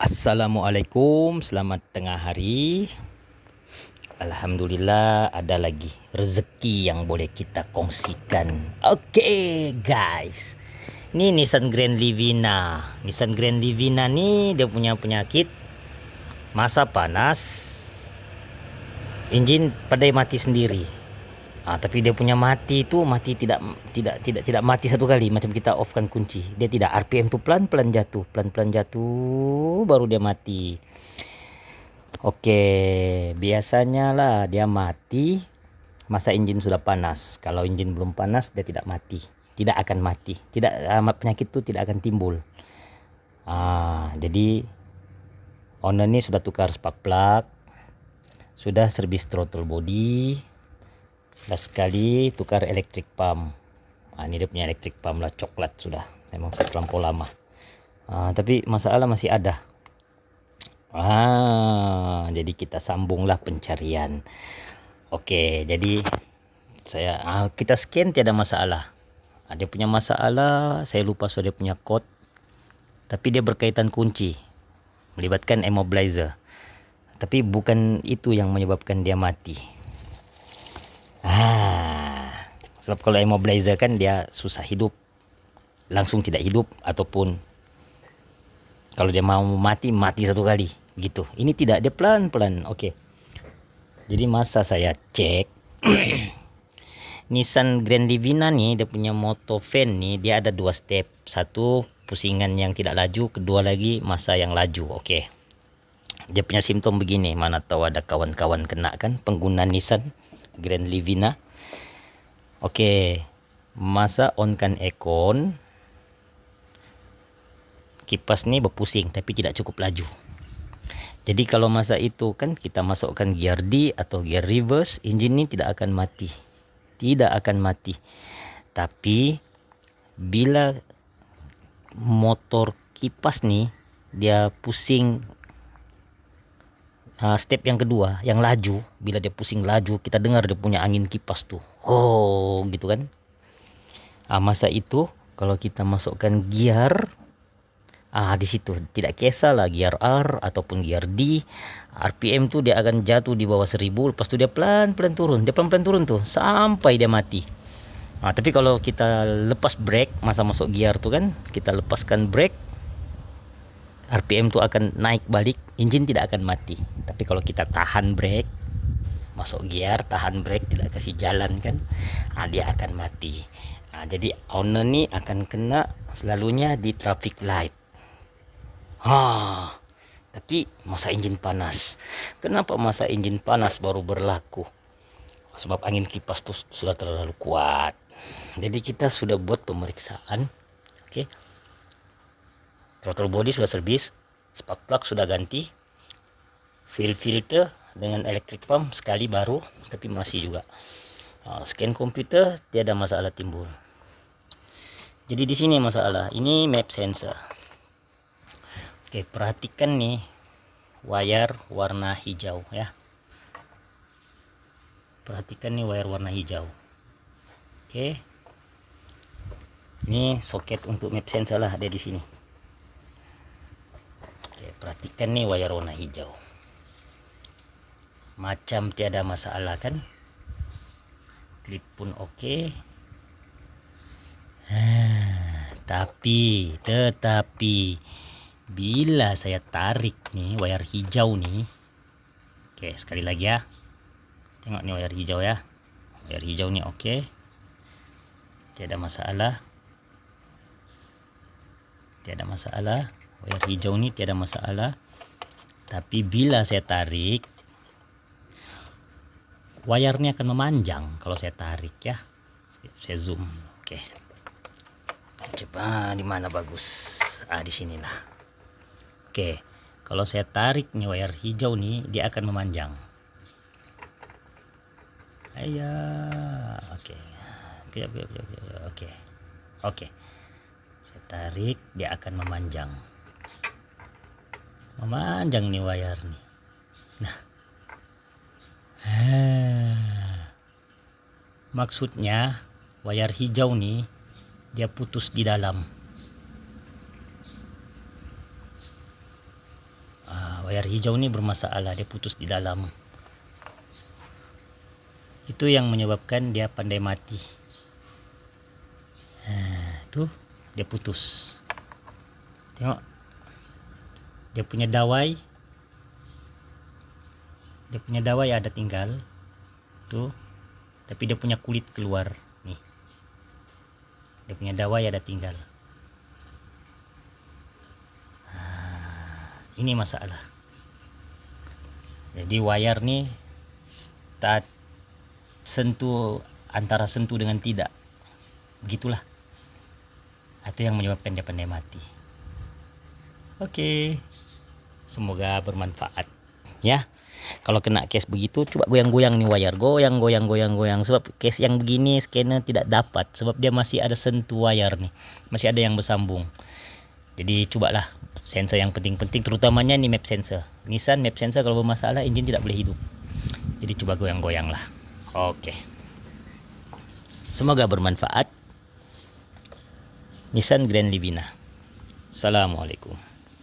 Assalamualaikum, selamat tengah hari. Alhamdulillah ada lagi rezeki yang boleh kita kongsikan. Oke, guys. Ini Nissan Grand Livina. Nissan Grand Livina nih dia punya penyakit masa panas, engine pada mati sendiri. Tapi dia punya mati itu mati tidak mati satu kali macam kita offkan kunci. Dia tidak, RPM tuh pelan-pelan jatuh baru dia mati. Oke, biasanya lah dia mati masa engine sudah panas. Kalau engine belum panas dia tidak mati, tidak akan mati, penyakit itu tidak akan timbul. Jadi owner ini sudah tukar spark plug, sudah servis throttle body, last sekali tukar electric pump. Ini dia punya electric pump lah, coklat sudah, memang sudah terlampau lama. Tapi masalah masih ada. Jadi kita sambunglah pencarian. Oke, jadi kita scan tiada masalah. Dia punya masalah, saya lupa dia punya code. Tapi dia berkaitan kunci, melibatkan immobilizer. Tapi bukan itu yang menyebabkan dia mati. Sebab kalau immobilizer kan dia susah hidup, langsung tidak hidup, ataupun kalau dia mau mati satu kali gitu. Ini tidak, dia pelan-pelan. Oke. Jadi masa saya cek Nissan Grand Livina nih, dia punya moto fan nih, dia ada dua step. Satu pusingan yang tidak laju, kedua lagi masa yang laju. Oke. Dia punya simptom begini, mana tahu ada kawan-kawan kena kan pengguna Nissan Grand Livina. Oke. Masa on kan aircon, kipas nih berpusing tapi tidak cukup laju. Jadi kalau masa itu kan kita masukkan gear D atau gear reverse, engine ini tidak akan mati. Tidak akan mati. Tapi bila motor kipas nih dia pusing, step yang kedua, yang laju, bila dia pusing laju, kita dengar dia punya angin kipas tuh. Gitu kan. Masa itu kalau kita masukkan gear, di situ tidak kisahlah gear R ataupun gear D, RPM tuh dia akan jatuh di bawah 1000, lepas tu dia pelan-pelan turun tuh sampai dia mati. Tapi kalau kita lepas brake masa masuk gear tuh kan, kita lepaskan brake, RPM tuh akan naik balik, engine tidak akan mati. Tapi kalau kita tahan brake, masuk gear, tahan brake, tidak kasih jalan kan, dia akan mati. Jadi owner nih akan kena selalunya di traffic light. Tapi masa engine panas. Kenapa masa engine panas baru berlaku? Sebab angin kipas itu sudah terlalu kuat. Jadi kita sudah buat pemeriksaan. Oke. Throttle body sudah servis, spark plug sudah ganti, fuel filter dengan electric pump sekali baru, tapi masih juga. Scan komputer tiada masalah timbul. Jadi di sini masalah. Ini map sensor. Oke, perhatikan nih wire warna hijau ya. Perhatikan nih wire warna hijau. Oke. Ini soket untuk map sensor lah, ada di sini. Oke, perhatikan nih wire warna hijau. Macam tiada masalah kan? Klip pun oke. Tetapi bila saya tarik nih wire hijau nih, oke sekali lagi ya, tengok nih wire hijau ya, wire hijau nih oke, tiada masalah, wire hijau nih tiada masalah. Tapi bila saya tarik, wire-nya akan memanjang kalau saya tarik ya. Saya zoom, oke. Coba di mana bagus? Di sinilah. Oke, kalau saya tarik nih wire hijau nih, dia akan memanjang. Oke. Saya tarik, dia akan memanjang. Memanjang nih wire nih. Nah. Maksudnya wire hijau nih dia putus di dalam. Wayar hijau ini bermasalah, dia putus di dalam. Itu yang menyebabkan dia pandai mati. Tuh dia putus. Tengok, dia punya dawai ada tinggal tuh, tapi dia punya kulit keluar nih. Dia punya dawai ada tinggal. Ini masalah. Jadi wayar nih tak sentuh, antara sentuh dengan tidak, begitulah. Itu yang menyebabkan dia pandai mati. Oke, semoga bermanfaat ya. Kalau kena case begitu, coba goyang-goyang nih wayar, goyang. Sebab case yang begini scanner tidak dapat, sebab dia masih ada sentuh wayar nih, masih ada yang bersambung. Jadi cobalah sensor yang penting-penting, terutamanya nih map sensor. Nissan map sensor kalau bermasalah, engine tidak boleh hidup. Jadi coba goyang-goyang lah. Oke, semoga bermanfaat. Nissan Grand Livina. Assalamualaikum.